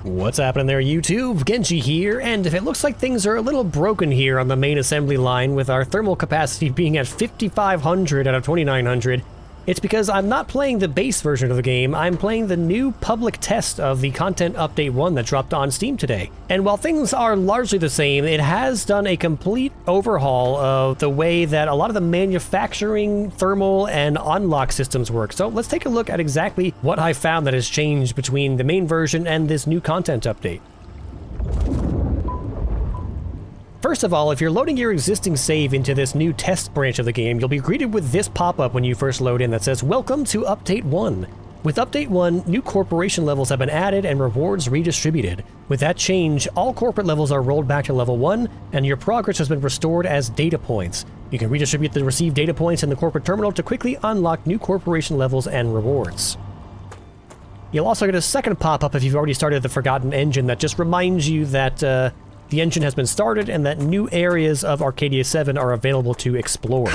What's happening there, YouTube? Genji here, and if it looks like things are a little broken here on the main assembly line with our thermal capacity being at 5,500 out of 2,900, it's because I'm not playing the base version of the game, I'm playing the new public test of the Content Update 1 that dropped on Steam today. And while things are largely the same, it has done a complete overhaul of the way that a lot of the manufacturing, thermal, and unlock systems work. So let's take a look at exactly what I found that has changed between the main version and this new content update. First of all, if you're loading your existing save into this new test branch of the game, you'll be greeted with this pop-up when you first load in that says, "Welcome to Update 1." With Update 1, new corporation levels have been added and rewards redistributed. With that change, all corporate levels are rolled back to level 1, and your progress has been restored as data points. You can redistribute the received data points in the corporate terminal to quickly unlock new corporation levels and rewards. You'll also get a second pop-up if you've already started the Forgotten Engine that just reminds you that, the engine has been started and that new areas of Arcadia 7 are available to explore.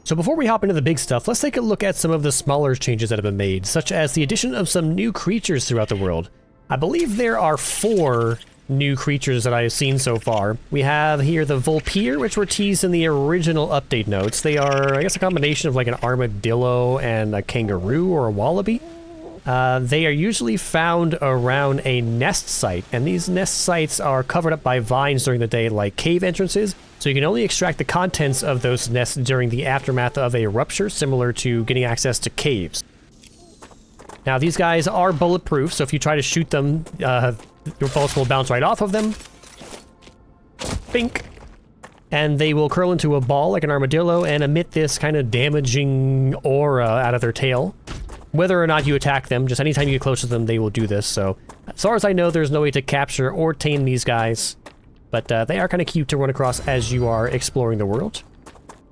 So before we hop into the big stuff, let's take a look at some of the smaller changes that have been made, such as the addition of some new creatures throughout the world. I believe there are 4 new creatures that I've seen so far. We have here the Vulpir, which were teased in the original update notes. They are, I guess, a combination of like an armadillo and a kangaroo or a wallaby. They are usually found around a nest site, and these nest sites are covered up by vines during the day like cave entrances, so you can only extract the contents of those nests during the aftermath of a rupture, similar to getting access to caves. Now, these guys are bulletproof, so if you try to shoot them, your bullets will bounce right off of them. Bink! And they will curl into a ball like an armadillo and emit this kind of damaging aura out of their tail. Whether or not you attack them, just anytime you get close to them, they will do this. So, as far as I know, there's no way to capture or tame these guys. But they are kind of cute to run across as you are exploring the world.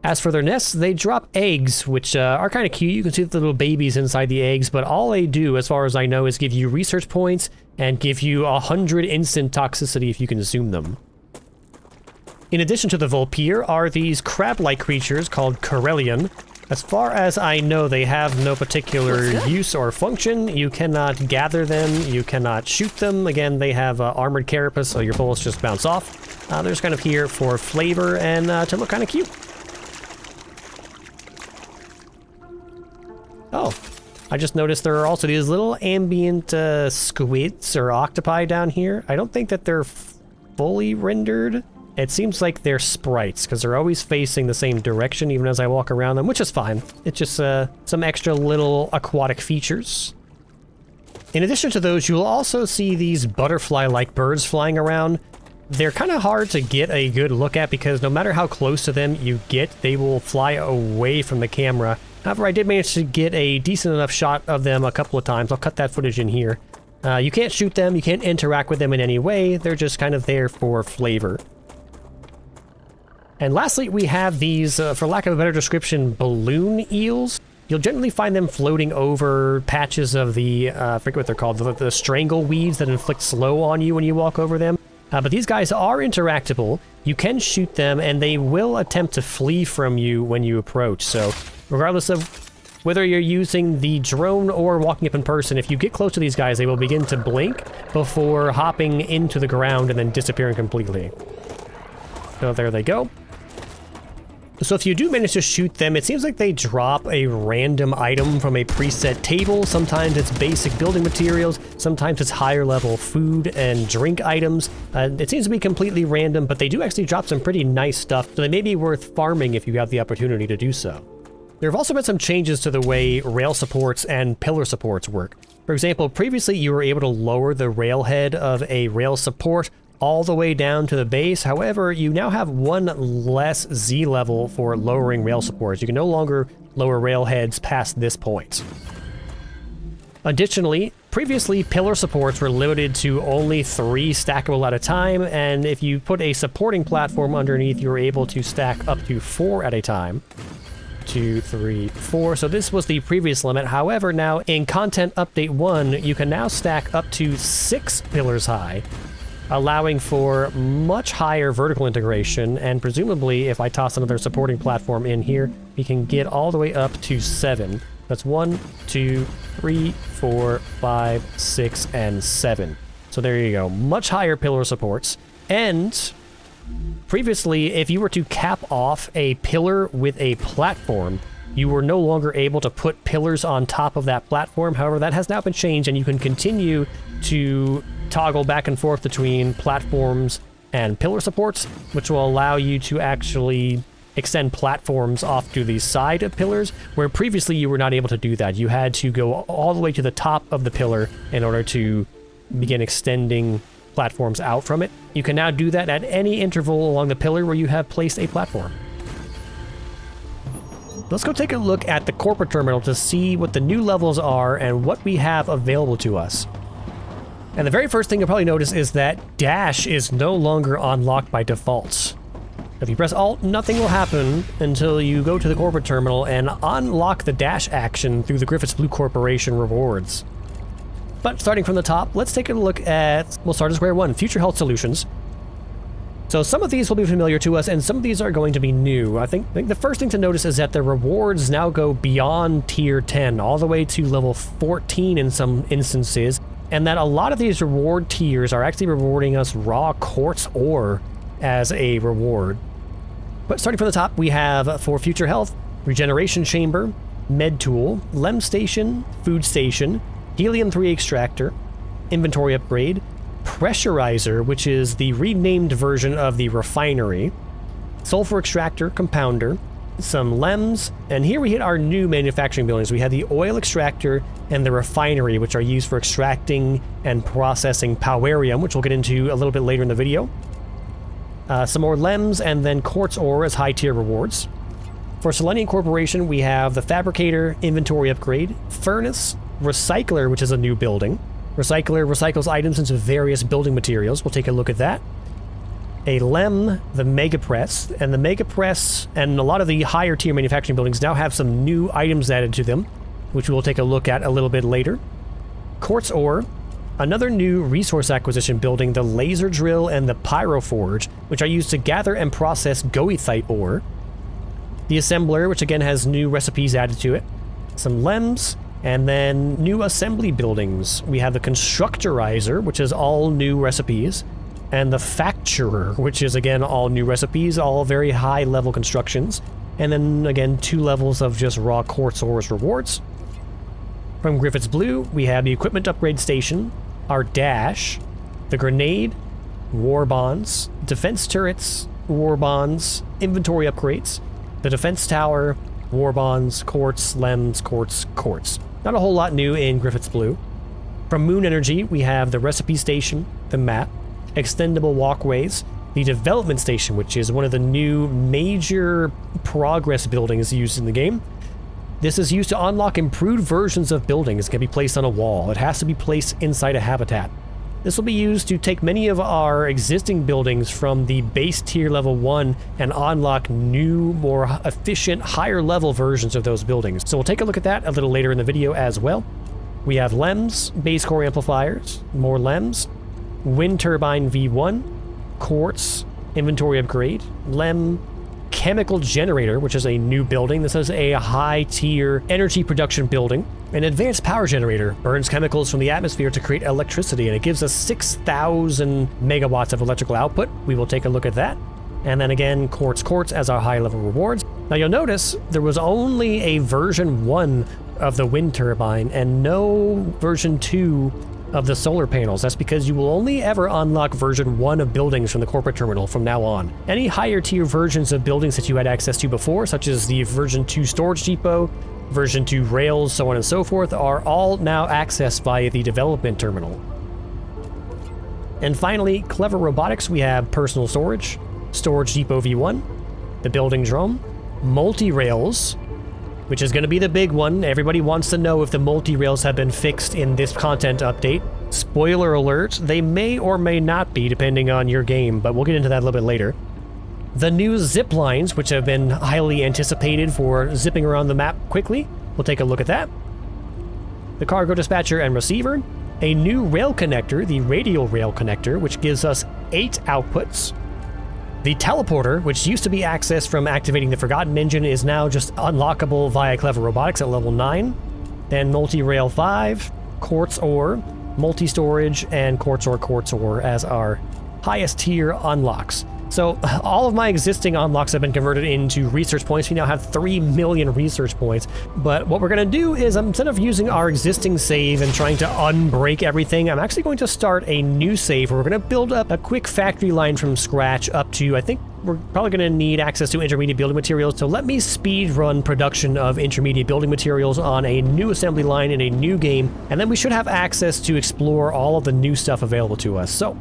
As for their nests, they drop eggs, which are kind of cute. You can see the little babies inside the eggs, but all they do, as far as I know, is give you research points and give you 100 instant toxicity if you consume them. In addition to the Vulpir are these crab-like creatures called Corellian. As far as I know, they have no particular use or function. You cannot gather them, you cannot shoot them. Again, they have armored carapace, so your bullets just bounce off. They're just kind of here for flavor and to look kind of cute. Oh, I just noticed there are also these little ambient squids or octopi down here. I don't think that they're fully rendered. It seems like they're sprites, because they're always facing the same direction even as I walk around them, which is fine. It's just some extra little aquatic features. In addition to those, you'll also see these butterfly-like birds flying around. They're kind of hard to get a good look at because no matter how close to them you get, they will fly away from the camera. However, I did manage to get a decent enough shot of them a couple of times. I'll cut that footage in here. You can't shoot them, you can't interact with them in any way. They're just kind of there for flavor. And lastly, we have these, for lack of a better description, balloon eels. You'll generally find them floating over patches of the, I forget what they're called, the strangle weeds that inflict slow on you when you walk over them. But these guys are interactable. You can shoot them, and they will attempt to flee from you when you approach. So, regardless of whether you're using the drone or walking up in person, if you get close to these guys, they will begin to blink before hopping into the ground and then disappearing completely. So there they go. So if you do manage to shoot them, it seems like they drop a random item from a preset table. Sometimes it's basic building materials, sometimes it's higher level food and drink items. It seems to be completely random, but they do actually drop some pretty nice stuff, so they may be worth farming if you have the opportunity to do so. There have also been some changes to the way rail supports and pillar supports work. For example, previously you were able to lower the railhead of a rail support all the way down to the base. However, you now have one less Z level for lowering rail supports. You can no longer lower railheads past this point. Additionally, previously pillar supports were limited to only 3 stackable at a time, and if you put a supporting platform underneath, you were able to stack up to 4 at a time. 2, 3, 4. So this was the previous limit. However, now in Content Update 1, you can now stack up to 6 pillars high, allowing for much higher vertical integration, and presumably if I toss another supporting platform in here, we can get all the way up to 7. That's 1, 2, 3, 4, 5, 6, and 7. So there you go. Much higher pillar supports. And previously, if you were to cap off a pillar with a platform, you were no longer able to put pillars on top of that platform. However, that has now been changed, and you can continue to toggle back and forth between platforms and pillar supports, which will allow you to actually extend platforms off to the side of pillars, where previously you were not able to do that. You had to go all the way to the top of the pillar in order to begin extending platforms out from it. You can now do that at any interval along the pillar where you have placed a platform. Let's go take a look at the corporate terminal to see what the new levels are and what we have available to us. And the very first thing you'll probably notice is that dash is no longer unlocked by default. If you press Alt, nothing will happen until you go to the corporate terminal and unlock the dash action through the Griffiths Blue Corporation rewards. But starting from the top, let's take a look at, we'll start at square one, Future Health Solutions. So some of these will be familiar to us, and some of these are going to be new. I think the first thing to notice is that the rewards now go beyond tier 10, all the way to level 14 in some instances, and that a lot of these reward tiers are actually rewarding us raw quartz ore as a reward. But starting from the top, we have for Future Health, Regeneration Chamber, Med Tool, Lem Station, Food Station, Helium-3 Extractor, Inventory Upgrade, Pressurizer, which is the renamed version of the Refinery, Sulfur Extractor, Compounder, some LEMs, and here we hit our new manufacturing buildings. We have the Oil Extractor and the Refinery, which are used for extracting and processing Powerium, which we'll get into a little bit later in the video. Some more LEMs, and then Quartz Ore as high-tier rewards. For Selenium Corporation, we have the Fabricator, Inventory Upgrade, Furnace, Recycler, which is a new building. Recycler recycles items into various building materials. We'll take a look at that. A LEM, the Mega Press, and the Mega Press and a lot of the higher tier manufacturing buildings now have some new items added to them, which we will take a look at a little bit later. Quartz Ore, another new resource acquisition building, the Laser Drill and the Pyro Forge, which are used to gather and process Goethite ore. The Assembler, which again has new recipes added to it. Some LEMs, and then new assembly buildings. We have the Constructorizer, which is all new recipes, and the Facturer, which is again all new recipes, all very high level constructions. And then again, 2 levels of just raw quartz ores rewards. From Griffiths Blue, we have the Equipment Upgrade Station, our Dash, the Grenade, War Bonds, Defense Turrets, War Bonds, Inventory Upgrades, the Defense Tower, War Bonds, Quartz, LEMs, Quartz, Quartz. Not a whole lot new in Griffiths Blue. From Moon Energy, we have the Recipe Station, the Map, Extendable Walkways, the Development Station, which is one of the new major progress buildings used in the game. This is used to unlock improved versions of buildings that can be placed on a wall. It has to be placed inside a habitat. This will be used to take many of our existing buildings from the base tier level 1 and unlock new, more efficient, higher level versions of those buildings. So we'll take a look at that a little later in the video as well. We have LEMs, base core amplifiers, more LEMs, wind turbine V1, quartz, inventory upgrade, LEM, chemical generator, which is a new building. This is a high-tier energy production building. An advanced power generator burns chemicals from the atmosphere to create electricity, and it gives us 6,000 megawatts of electrical output. We will take a look at that. And then again, quartz as our high-level rewards. Now you'll notice there was only a version 1 of the wind turbine and no version 2 of the solar panels. That's because you will only ever unlock version 1 of buildings from the corporate terminal from now on. Any higher tier versions of buildings that you had access to before, such as the version 2 storage depot, version 2 rails, so on and so forth, are all now accessed via the development terminal. And finally, Clever Robotics, we have personal storage, storage depot V1, the building drone, MULTIRAILS, which is going to be the big one. Everybody wants to know if the multi-rails have been fixed in this content update. Spoiler alert, they may or may not be, depending on your game, but we'll get into that a little bit later. The new Ziplines, which have been highly anticipated for zipping around the map quickly. We'll take a look at that. The cargo dispatcher and receiver. A new rail connector, the Radial rail connector, which gives us 8 outputs. The teleporter, which used to be accessed from activating the Forgotten Engine, is now just unlockable via Clever Robotics at level 9. Then Multi-Rail 5, Quartz Ore, Multi-Storage, and Quartz Ore as our highest tier unlocks. So all of my existing unlocks have been converted into research points. We now have 3 million research points. But what we're going to do is, instead of using our existing save and trying to unbreak everything, I'm actually going to start a new save where we're going to build up a quick factory line from scratch up to, I think we're probably going to need access to intermediate building materials. So let me speed run production of intermediate building materials on a new assembly line in a new game. And then we should have access to explore all of the new stuff available to us. So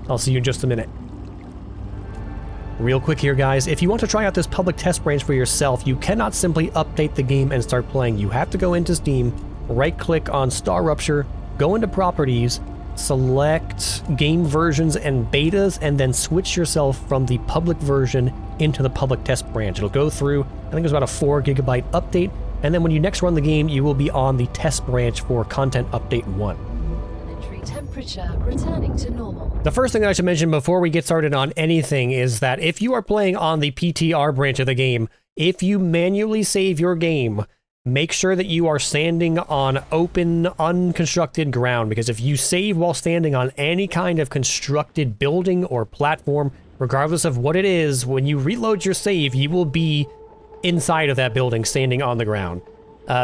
I'll see you in just a minute. Real quick here, guys, if you want to try out this public test branch for yourself, you cannot simply update the game and start playing. You have to go into Steam, right-click on StarRupture, go into Properties, select Game Versions and Betas, and then switch yourself from the public version into the public test branch. It'll go through, I think it's about a 4 GB update, and then when you next run the game, you will be on the test branch for Content Update 1. Temperature returning to normal. The first thing I should mention before we get started on anything is that if you are playing on the PTR branch of the game, if you manually save your game, make sure that you are standing on open, unconstructed ground, because if you save while standing on any kind of constructed building or platform, regardless of what it is, when you reload your save, you will be inside of that building standing on the ground.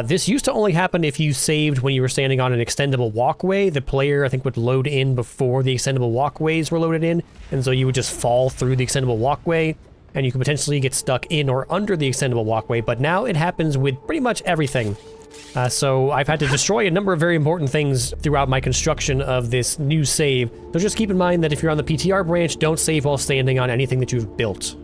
This used to only happen if you saved when you were standing on an extendable walkway. The player, I think, would load in before the extendable walkways were loaded in, and so you would just fall through the extendable walkway, and you could potentially get stuck in or under the extendable walkway, but now it happens with pretty much everything. So I've had to destroy a number of very important things throughout my construction of this new save, so just keep in mind that if you're on the PTR branch, don't save while standing on anything that you've built.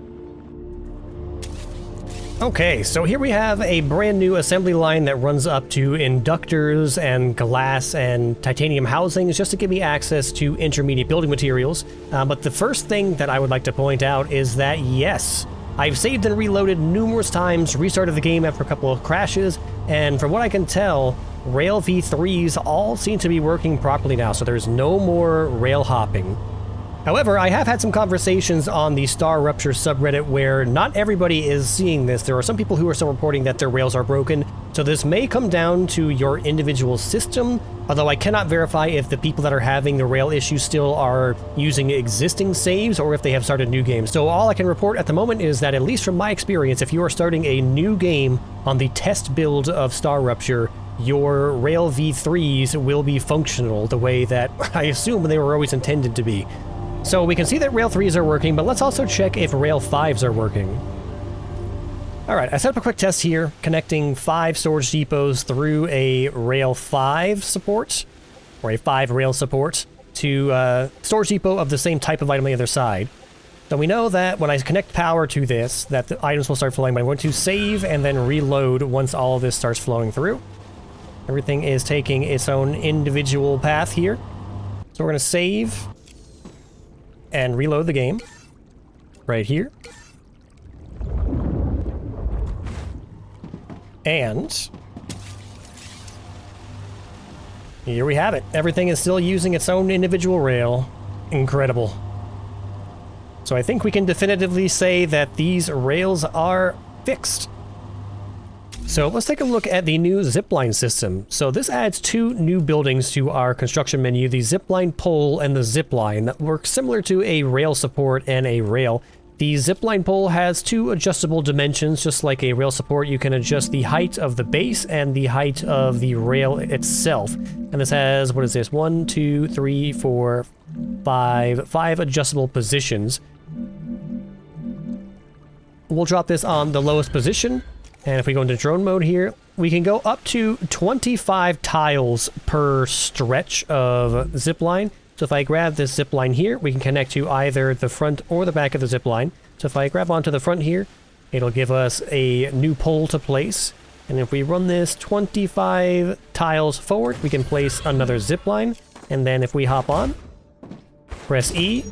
Okay, so here we have a brand new assembly line that runs up to inductors and glass and titanium housings just to give me access to intermediate building materials. But the first thing that I would like to point out is that, yes, I've saved and reloaded numerous times, restarted the game after a couple of crashes, and from what I can tell, Rail V3s all seem to be working properly now, so there's no more rail hopping. However, I have had some conversations on the StarRupture subreddit where not everybody is seeing this. There are some people who are still reporting that their rails are broken, so this may come down to your individual system, although I cannot verify if the people that are having the rail issues still are using existing saves or if they have started new games. So all I can report at the moment is that, at least from my experience, if you are starting a new game on the test build of StarRupture, your Rail V3s will be functional the way that I assume they were always intended to be. So we can see that Rail 3s are working, but let's also check if Rail 5s are working. Alright, I set up a quick test here, connecting 5 storage depots through a Rail 5 support, or a 5 rail support, to a storage depot of the same type of item on the other side. So we know that when I connect power to this, that the items will start flowing, but I'm going to save and then reload once all of this starts flowing through. Everything is taking its own individual path here. So we're going to save and reload the game right here. And here we have it. Everything is still using its own individual rail. Incredible. So I think we can definitively say that these rails are fixed. So let's take a look at the new zipline system. So this adds 2 new buildings to our construction menu, the zipline pole and the zipline, that work similar to a rail support and a rail. The zipline pole has 2 adjustable dimensions, just like a rail support. You can adjust the height of the base and the height of the rail itself. And this has, what is this, 1, 2, 3, 4, 5 adjustable positions. We'll drop this on the lowest position. And if we go into drone mode here, we can go up to 25 tiles per stretch of zipline. So if I grab this zipline here, we can connect to either the front or the back of the zipline. So if I grab onto the front here, it'll give us a new pole to place. And if we run this 25 tiles forward, we can place another zipline. And then if we hop on, press E,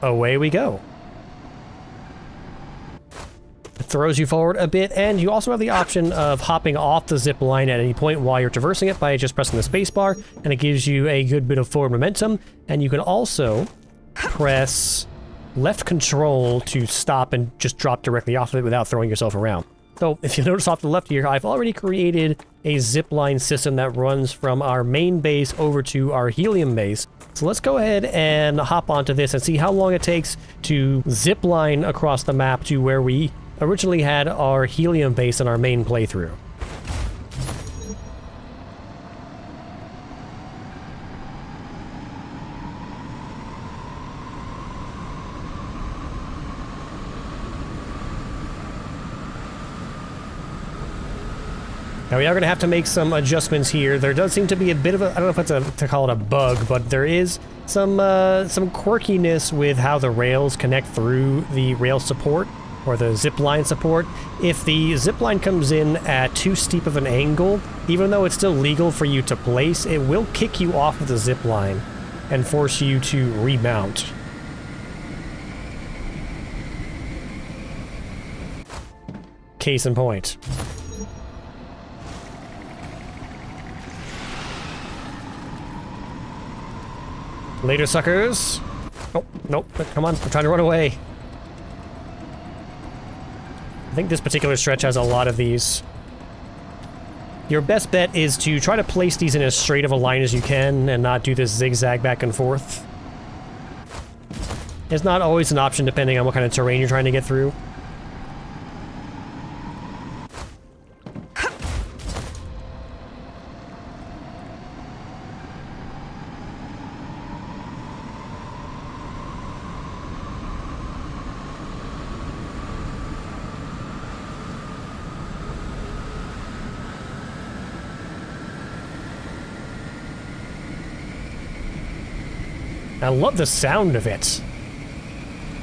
away we go. It throws you forward a bit, and you also have the option of hopping off the zip line at any point while you're traversing it by just pressing the spacebar, and it gives you a good bit of forward momentum. And you can also press left control to stop and just drop directly off of it without throwing yourself around. So if you notice off the left here, I've already created a zipline system that runs from our main base over to our helium base. So let's go ahead and hop onto this and see how long it takes to zipline across the map to where we originally had our helium base in our main playthrough. Now we are going to have to make some adjustments here. There does seem to be a bit of a, I don't know if it's to call it a bug, but there is some quirkiness with how the rails connect through the rail support, or the zipline support. If the zipline comes in at too steep of an angle, even though it's still legal for you to place, it will kick you off of the zipline and force you to remount. Case in point. Later, suckers. Oh, nope. Come on. I'm trying to run away. I think this particular stretch has a lot of these. Your best bet is to try to place these in as straight of a line as you can and not do this zigzag back and forth. It's not always an option depending on what kind of terrain you're trying to get through. I love the sound of it.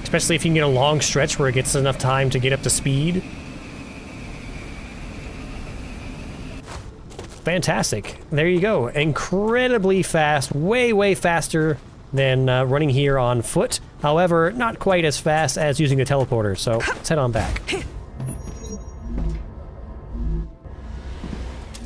Especially if you can get a long stretch where it gets enough time to get up to speed. Fantastic. There you go. Incredibly fast. Way, way faster than running here on foot. However, not quite as fast as using the teleporter, so let's head on back.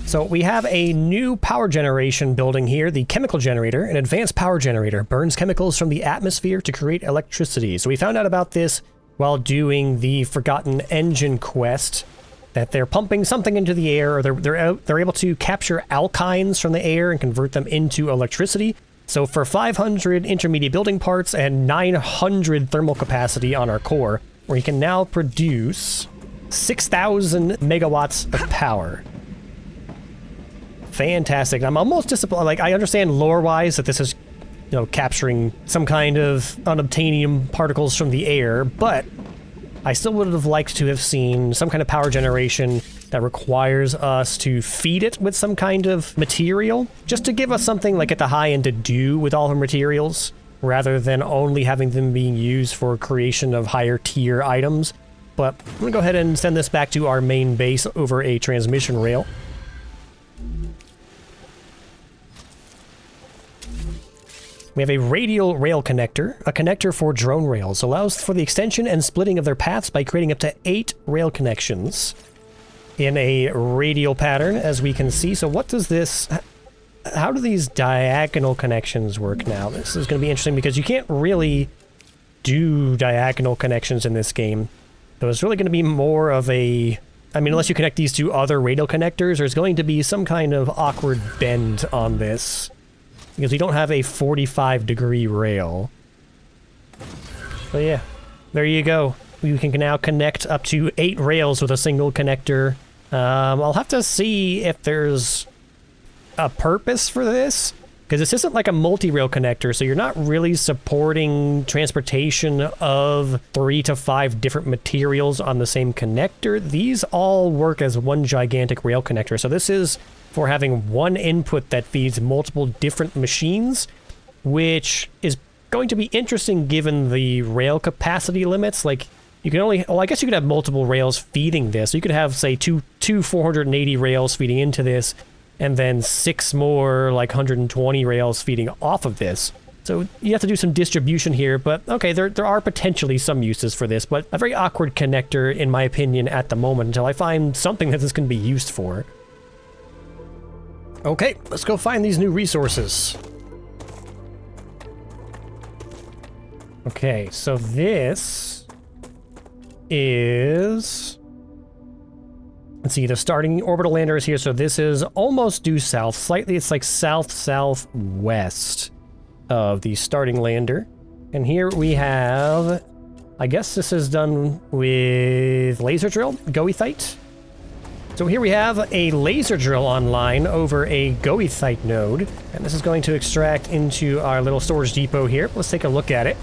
So we have a new power generation building here, the chemical generator, an advanced power generator, burns chemicals from the atmosphere to create electricity. So we found out about this while doing the Forgotten Engine quest, that they're pumping something into the air, or they're able to capture alkynes from the air and convert them into electricity. So for 500 intermediate building parts and 900 thermal capacity on our core, we can now produce 6,000 megawatts of power. Fantastic. I'm almost disappointed. Like, I understand lore-wise that this is, you know, capturing some kind of unobtainium particles from the air, but I still would have liked to have seen some kind of power generation that requires us to feed it with some kind of material, just to give us something like at the high end to do with all our materials, rather than only having them being used for creation of higher tier items. But I'm gonna go ahead and send this back to our main base over a transmission rail. We have a radial rail connector. A connector for drone rails allows for the extension and splitting of their paths by creating up to 8 rail connections in a radial pattern, as we can see. So what does this... How do these diagonal connections work now? This is going to be interesting because you can't really do diagonal connections in this game. So it's really going to be more of a... I mean, unless you connect these to other radial connectors, there's going to be some kind of awkward bend on this, because we don't have a 45-degree rail. So yeah, there you go. We can now connect up to 8 rails with a single connector. I'll have to see if there's a purpose for this, because this isn't like a multi-rail connector, so you're not really supporting transportation of 3 to 5 different materials on the same connector. These all work as one gigantic rail connector, so this is for having one input that feeds multiple different machines, which is going to be interesting given the rail capacity limits. Like, you can only... Well, I guess you could have multiple rails feeding this. You could have, say, two 480 rails feeding into this, and then 6 more, like, 120 rails feeding off of this. So you have to do some distribution here, but okay, there are potentially some uses for this, but a very awkward connector, in my opinion, at the moment, until I find something that this can be used for. Okay, let's go find these new resources. Okay, so this is... Let's see, the starting orbital lander is here, so this is almost due south. Slightly, it's like south-southwest of the starting lander. And here we have... I guess this is done with laser drill, goethite. So here we have a laser drill online over a goethite node. And this is going to extract into our little storage depot here. Let's take a look at it.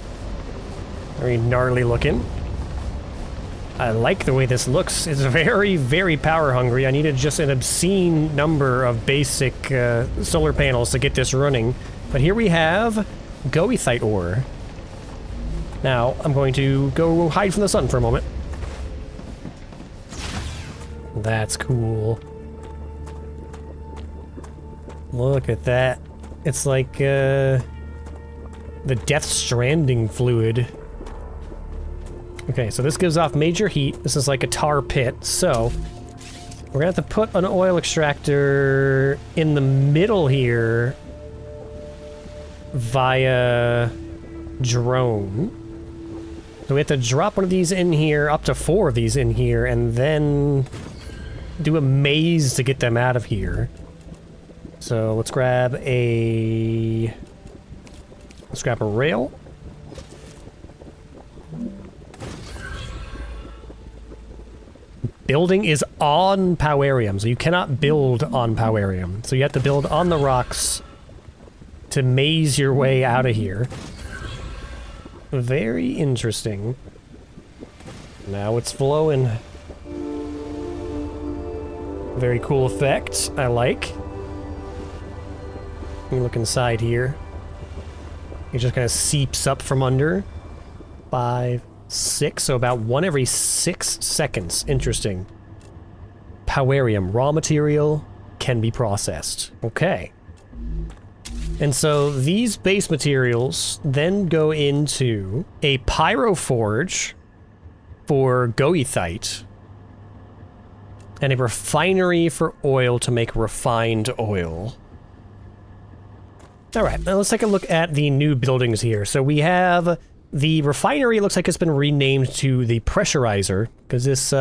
Very gnarly looking. I like the way this looks. It's very, very power hungry. I needed just an obscene number of basic solar panels to get this running. But here we have goethite ore. Now, I'm going to go hide from the sun for a moment. That's cool. Look at that. It's like the Death Stranding fluid. Okay, so this gives off major heat. This is like a tar pit, so we're gonna have to put an oil extractor in the middle here via drone. So we have to drop one of these in here, up to 4 of these in here, and then do a maze to get them out of here. So let's grab a rail. Building is on Powerium, so you cannot build on Powerium. So you have to build on the rocks to maze your way out of here. Very interesting. Now it's flowing. Very cool effect. I like. Let me look inside here. It just kind of seeps up from under. 5, 6, so about 1 every 6 seconds. Interesting. Powerium, raw material, can be processed. Okay. And so these base materials then go into a Pyro Forge for goethite and a refinery for oil to make refined oil. All right, now let's take a look at the new buildings here. So we have the refinery. Looks like it's been renamed to the Pressurizer because this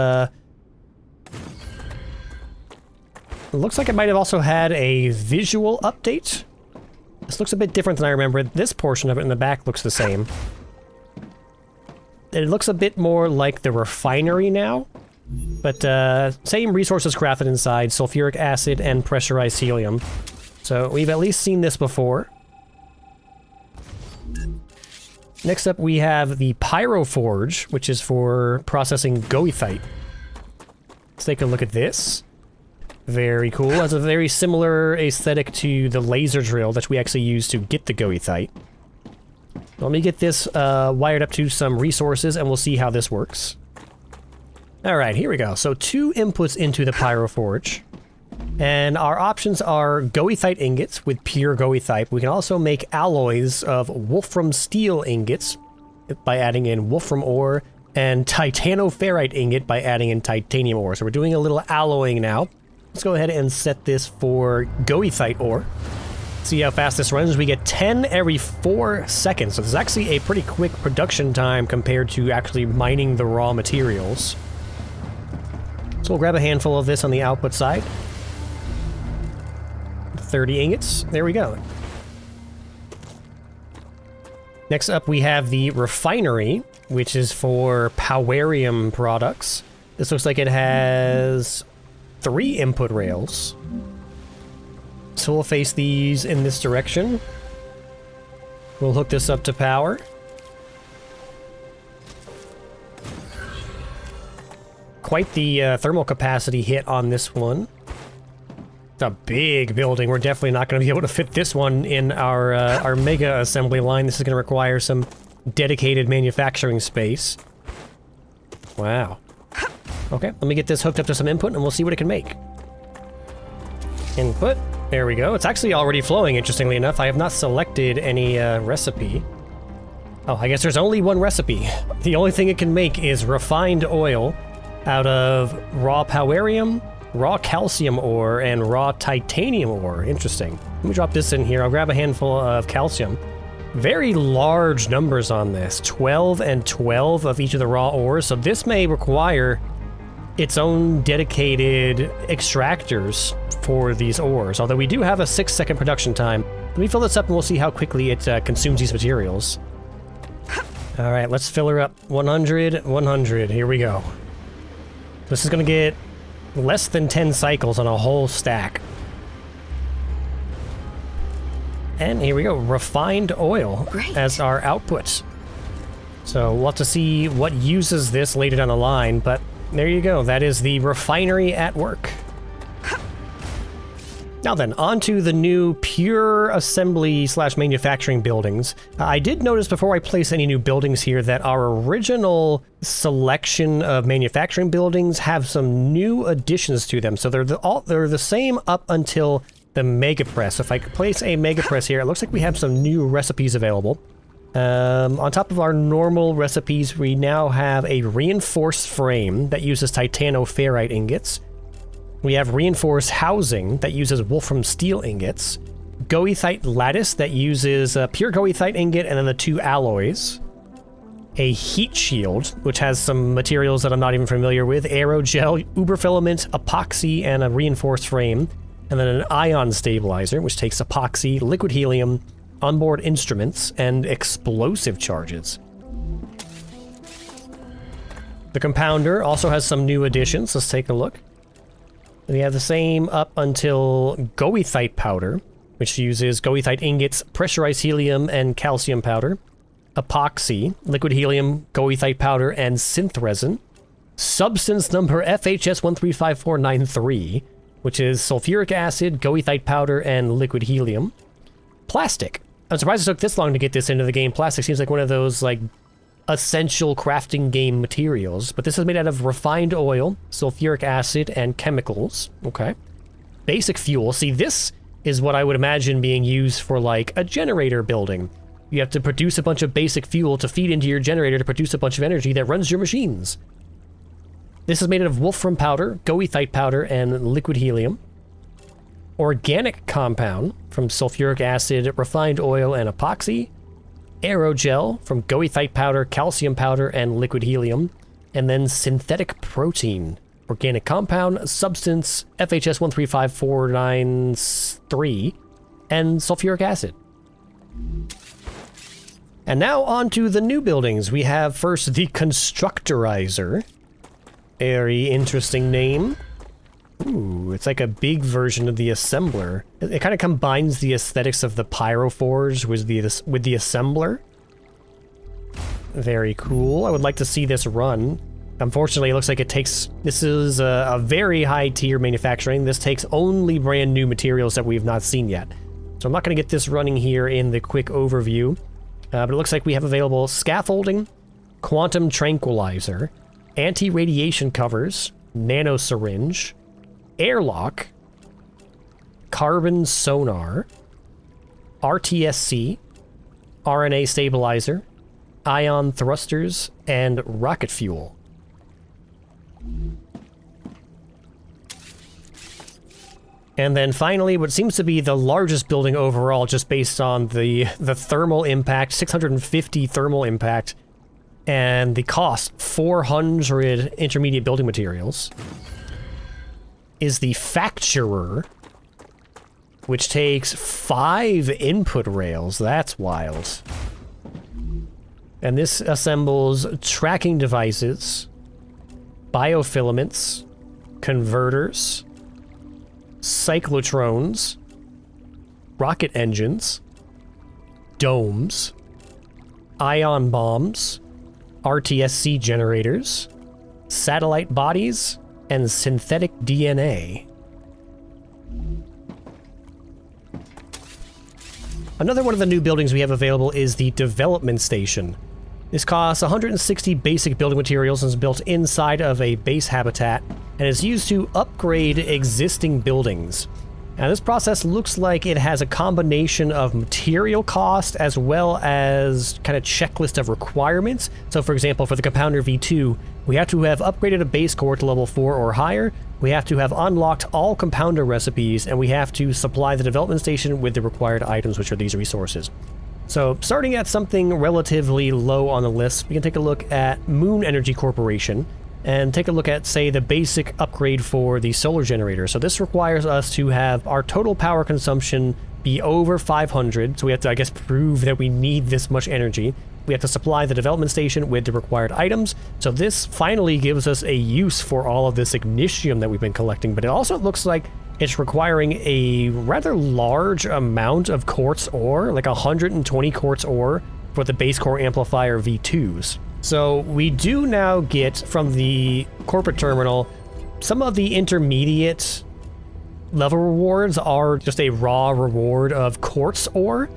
looks like it might have also had a visual update. This looks a bit different than I remember. This portion of it in the back looks the same. It looks a bit more like the refinery now, but same resources crafted inside, sulfuric acid and pressurized helium. So we've at least seen this before. Next up we have the Pyro Forge, which is for processing goethite. Let's take a look at this. Very cool. Has a very similar aesthetic to the laser drill that we actually use to get the goethite. Let me get this wired up to some resources and we'll see how this works. Alright, here we go. So 2 inputs into the Pyro Forge. And our options are goethite ingots with pure goethite. We can also make alloys of wolfram steel ingots by adding in wolfram ore, and titanoferrite ingot by adding in titanium ore. So we're doing a little alloying now. Let's go ahead and set this for goethite ore. See how fast this runs. We get 10 every 4 seconds. So this is actually a pretty quick production time compared to actually mining the raw materials. So we'll grab a handful of this on the output side. 30 ingots. There we go. Next up we have the refinery, which is for Powerium products. This looks like it has 3 input rails. So we'll face these in this direction. We'll hook this up to power. Quite the thermal capacity hit on this one. It's a big building. We're definitely not going to be able to fit this one in our mega assembly line. This is going to require some dedicated manufacturing space. Wow. Okay, let me get this hooked up to some input and we'll see what it can make. Input. There we go. It's actually already flowing, interestingly enough. I have not selected any recipe. Oh, I guess there's only one recipe. The only thing it can make is refined oil out of raw powerium, raw calcium ore, and raw titanium ore. Interesting. Let me drop this in here. I'll grab a handful of calcium. Very large numbers on this, 12 and 12 of each of the raw ores, so this may require its own dedicated extractors for these ores, although we do have a 6-second production time. Let me fill this up and we'll see how quickly it consumes these materials. Alright, let's fill her up. 100, 100, here we go. This is going to get less than 10 cycles on a whole stack. And here we go, refined oil as our output. So we'll have to see what uses this later down the line, but there you go, that is the refinery at work. Now then, on to the new pure assembly / manufacturing buildings. I did notice before I place any new buildings here that our original selection of manufacturing buildings have some new additions to them. So they're the same up until the Mega Press. If I place a Mega Press here, it looks like we have some new recipes available. On top of our normal recipes, we now have a reinforced frame that uses titanoferrite ingots. We have reinforced housing that uses wolfram steel ingots. Goethite lattice that uses pure goethite ingot and then the 2 alloys. A heat shield, which has some materials that I'm not even familiar with. Aerogel, uberfilament, epoxy, and a reinforced frame. And then an ion stabilizer, which takes epoxy, liquid helium, onboard instruments, and explosive charges. The compounder also has some new additions. Let's take a look. We have the same up until goethite powder, which uses goethite ingots, pressurized helium, and calcium powder. Epoxy, liquid helium, goethite powder, and synth resin. Substance number FHS135493, which is sulfuric acid, goethite powder, and liquid helium. Plastic. I'm surprised it took this long to get this into the game. Plastic seems like one of those, like, essential crafting game materials, but this is made out of refined oil, sulfuric acid, and chemicals. Okay. Basic fuel. See, this is what I would imagine being used for, like, a generator building. You have to produce a bunch of basic fuel to feed into your generator to produce a bunch of energy that runs your machines. This is made out of wolfram powder, goethite powder, and liquid helium. Organic compound from sulfuric acid, refined oil, and epoxy. Aerogel from goethite powder, calcium powder, and liquid helium. And then synthetic protein. Organic compound, substance, FHS135493, and sulfuric acid. And now on to the new buildings. We have first the Constructorizer. Very interesting name. Ooh, it's like a big version of the assembler. It kind of combines the aesthetics of the Pyro Forge with the assembler. Very cool. I would like to see this run. Unfortunately, it looks like it takes... This is a very high tier manufacturing. This takes only brand new materials that we've not seen yet. So I'm not going to get this running here in the quick overview. But it looks like we have available scaffolding, quantum tranquilizer, anti-radiation covers, nano syringe, airlock, carbon sonar, RTSC, RNA stabilizer, ion thrusters, and rocket fuel. And then finally, what seems to be the largest building overall, just based on the thermal impact, 650 thermal impact, and the cost, 400 intermediate building materials, is the Facturer, which takes 5 input rails. That's wild. And this assembles tracking devices, biofilaments, converters, cyclotrons, rocket engines, domes, ion bombs, RTSC generators, satellite bodies, and synthetic DNA. Another one of the new buildings we have available is the development station. This costs 160 basic building materials and is built inside of a base habitat and is used to upgrade existing buildings. Now this process looks like it has a combination of material cost as well as kind of checklist of requirements. So for example, for the Compounder V2, we have to have upgraded a base core to level 4 or higher, we have to have unlocked all Compounder recipes, and we have to supply the development station with the required items, which are these resources. So starting at something relatively low on the list, we can take a look at Moon Energy Corporation and take a look at, say, the basic upgrade for the solar generator. So this requires us to have our total power consumption be over 500. So we have to, I guess, prove that we need this much energy. We have to supply the development station with the required items. So this finally gives us a use for all of this ignitium that we've been collecting, but it also looks like it's requiring a rather large amount of quartz ore, like 120 quartz ore for the base core amplifier V2s. So we do now get from the corporate terminal, some of the intermediate level rewards are just a raw reward of quartz ore.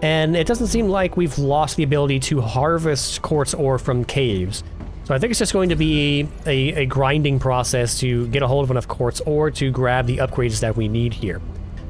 And it doesn't seem like we've lost the ability to harvest quartz ore from caves. So I think it's just going to be a grinding process to get a hold of enough quartz ore to grab the upgrades that we need here.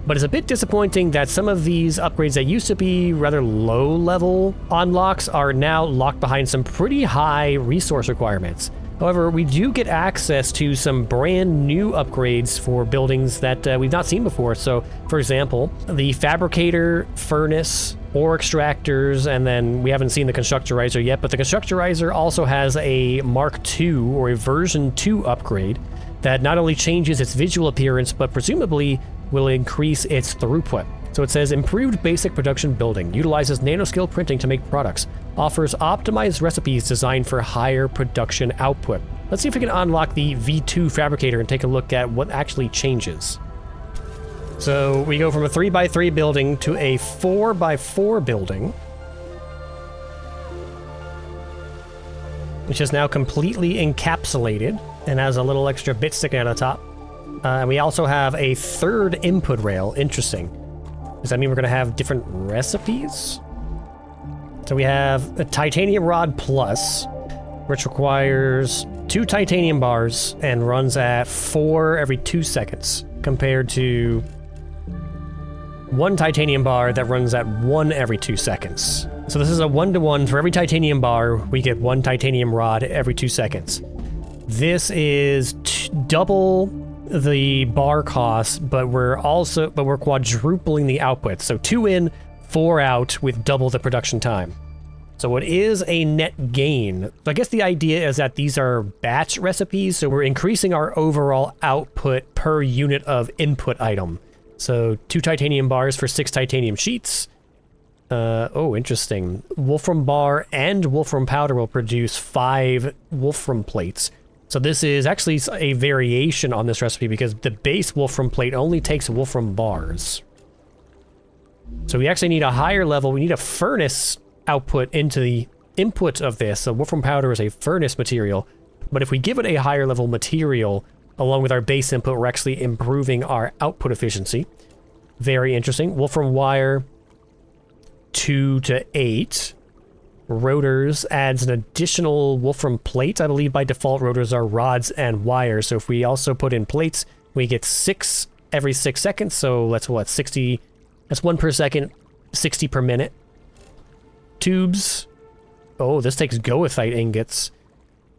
But it's a bit disappointing that some of these upgrades that used to be rather low-level unlocks are now locked behind some pretty high resource requirements. However, we do get access to some brand new upgrades for buildings that we've not seen before. So, for example, the Fabricator, Furnace, Ore Extractors, and then we haven't seen the Constructorizer yet, but the Constructorizer also has a Mark II or a version 2 upgrade that not only changes its visual appearance, but presumably will increase its throughput. So it says, improved basic production building, utilizes nanoscale printing to make products, offers optimized recipes designed for higher production output. Let's see if we can unlock the V2 Fabricator and take a look at what actually changes. So we go from a 3x3 building to a 4x4 building, which is now completely encapsulated and has a little extra bit sticking out of the top. And we also have a third input rail. Interesting. Does that mean we're going to have different recipes? So we have a Titanium Rod Plus, which requires 2 titanium bars and runs at 4 every 2 seconds, compared to 1 titanium bar that runs at 1 every 2 seconds. So this is a 1-to-1. For every titanium bar, we get 1 titanium rod every 2 seconds. This is double the bar cost, but we're quadrupling the output. So 2 in, 4 out with double the production time. So it is a net gain. So I guess the idea is that these are batch recipes, so we're increasing our overall output per unit of input item. So 2 titanium bars for 6 titanium sheets. Oh, interesting. Wolfram bar and wolfram powder will produce 5 wolfram plates. So this is actually a variation on this recipe because the base wolfram plate only takes wolfram bars. So we actually need a higher level. We need a furnace output into the input of this. So wolfram powder is a furnace material, but if we give it a higher level material along with our base input, we're actually improving our output efficiency. Very interesting. Wolfram wire, 2 to 8. Rotors adds an additional wolfram plate. I believe by default rotors are rods and wires. So if we also put in plates, we get 6 every 6 seconds. So that's what, 60, that's 1 per second, 60 per minute. Tubes. Oh, this takes goethite ingots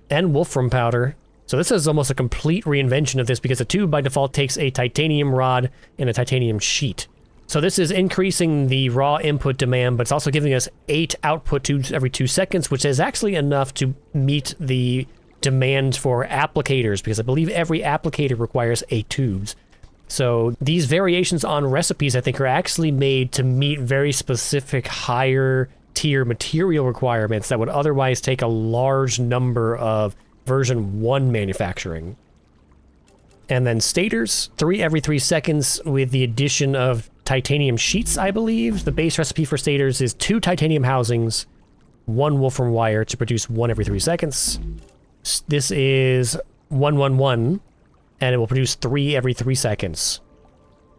and wolfram powder. So this is almost a complete reinvention of this because a tube by default takes a titanium rod and a titanium sheet. So this is increasing the raw input demand, but it's also giving us 8 output tubes every 2 seconds, which is actually enough to meet the demand for applicators, because I believe every applicator requires 8 tubes. So these variations on recipes, I think, are actually made to meet very specific higher tier material requirements that would otherwise take a large number of version 1 manufacturing. And then stators, 3 every 3 seconds with the addition of titanium sheets, I believe. The base recipe for stators is 2 titanium housings, 1 wolfram wire to produce 1 every 3 seconds. This is 111, and it will produce 3 every 3 seconds.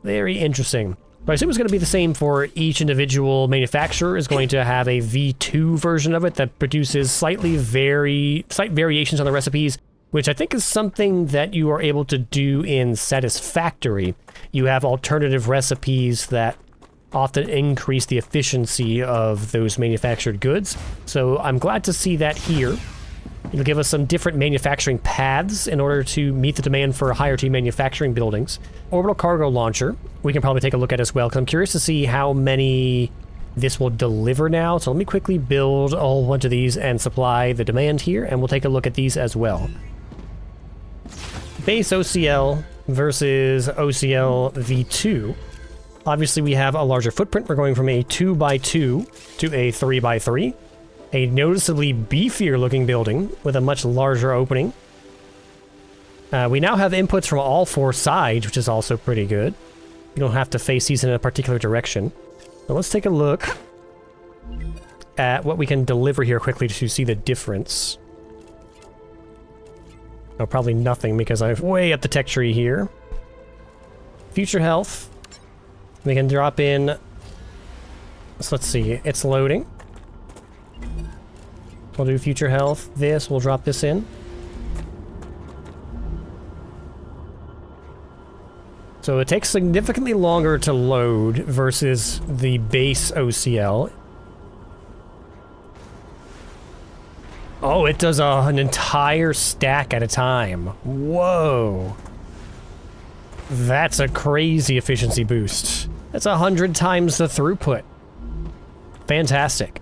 Very interesting. But I assume it's going to be the same for each individual manufacturer. Is going to have a V2 version of it that produces slight variations on the recipes, which I think is something that you are able to do in Satisfactory. You have alternative recipes that often increase the efficiency of those manufactured goods. So I'm glad to see that here. It'll give us some different manufacturing paths in order to meet the demand for higher tier manufacturing buildings. Orbital cargo launcher, we can probably take a look at as well, because I'm curious to see how many this will deliver now. So let me quickly build a whole bunch of these and supply the demand here, and we'll take a look at these as well. Base OCL versus OCL V2. Obviously, we have a larger footprint. We're going from a 2x2 to a 3x3. A noticeably beefier looking building with a much larger opening. We now have inputs from all 4 sides, which is also pretty good. You don't have to face these in a particular direction. So let's take a look at what we can deliver here quickly to see the difference. Oh, probably nothing because I'm way up the tech tree here. Future health. We can drop in... So let's see, it's loading. We'll do future health. This, we'll drop this in. So it takes significantly longer to load versus the base OCL. Oh, it does an entire stack at a time. Whoa. That's a crazy efficiency boost. That's 100 times the throughput. Fantastic.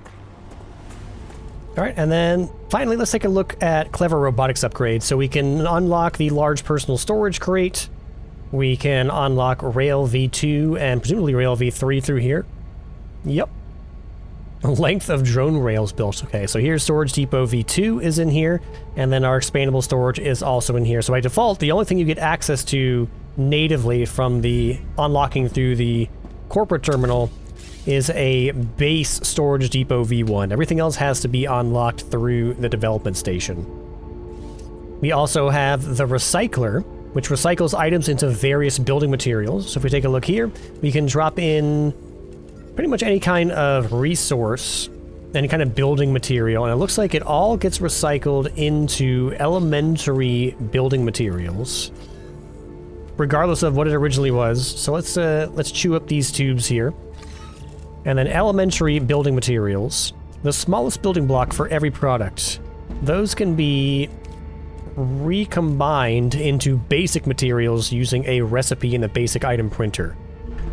All right, and then finally, let's take a look at clever robotics upgrades. So we can unlock the large personal storage crate. We can unlock Rail V2 and presumably Rail V3 through here. Yep. Length of drone rails built. Okay, so here's Storage Depot V2 is in here, and then our expandable storage is also in here. So by default, the only thing you get access to natively from the unlocking through the corporate terminal is a base Storage Depot V1. Everything else has to be unlocked through the development station. We also have the Recycler, which recycles items into various building materials. So if we take a look here, we can drop in pretty much any kind of resource, any kind of building material, and it looks like it all gets recycled into elementary building materials, regardless of what it originally was. So let's chew up these tubes here. And then elementary building materials, the smallest building block for every product. Those can be recombined into basic materials using a recipe in the basic item printer.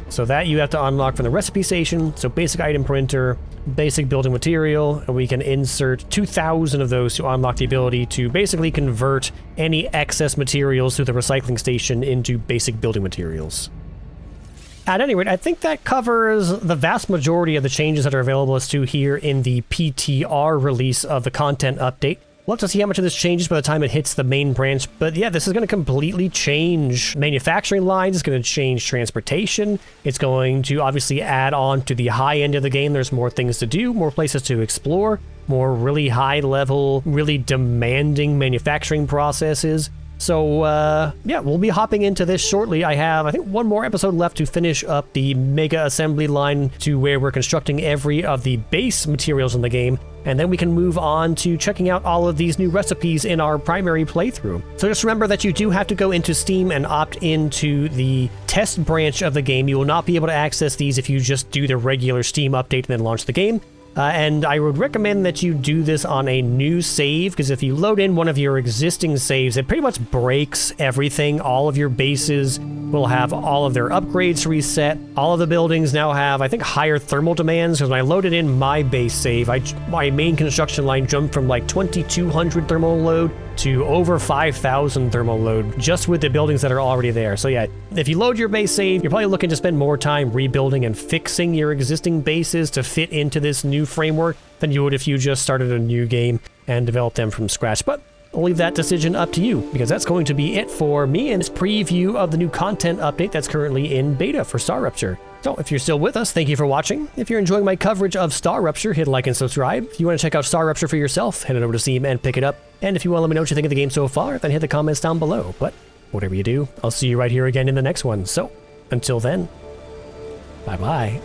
So that you have to unlock from the recipe station. So basic item printer, basic building material, and we can insert 2,000 of those to unlock the ability to basically convert any excess materials through the recycling station into basic building materials. At any rate, I think that covers the vast majority of the changes that are available as to here in the PTR release of the content update. We'll have to see how much of this changes by the time it hits the main branch, but yeah, this is going to completely change manufacturing lines, it's going to change transportation, it's going to obviously add on to the high end of the game. There's more things to do, more places to explore, more really high level, really demanding manufacturing processes. So, yeah, we'll be hopping into this shortly. I have, I think, one more episode left to finish up the mega assembly line to where we're constructing every of the base materials in the game, and then we can move on to checking out all of these new recipes in our primary playthrough. So just remember that you do have to go into Steam and opt into the test branch of the game. You will not be able to access these if you just do the regular Steam update and then launch the game. And I would recommend that you do this on a new save, because if you load in one of your existing saves, it pretty much breaks everything. All of your bases will have all of their upgrades reset. All of the buildings now have, I think, higher thermal demands, because when I loaded in my base save, my main construction line jumped from like 2,200 thermal load to over 5,000 thermal load just with the buildings that are already there. So yeah, if you load your base save, you're probably looking to spend more time rebuilding and fixing your existing bases to fit into this new framework than you would if you just started a new game and developed them from scratch. But I'll leave that decision up to you, because that's going to be it for me in this preview of the new content update that's currently in beta for StarRupture. So if you're still with us, thank you for watching. If you're enjoying my coverage of StarRupture, hit like and subscribe. If you want to check out StarRupture for yourself, head on over to Steam and pick it up. And if you want to let me know what you think of the game so far, then hit the comments down below. But whatever you do, I'll see you right here again in the next one. So until then, bye-bye.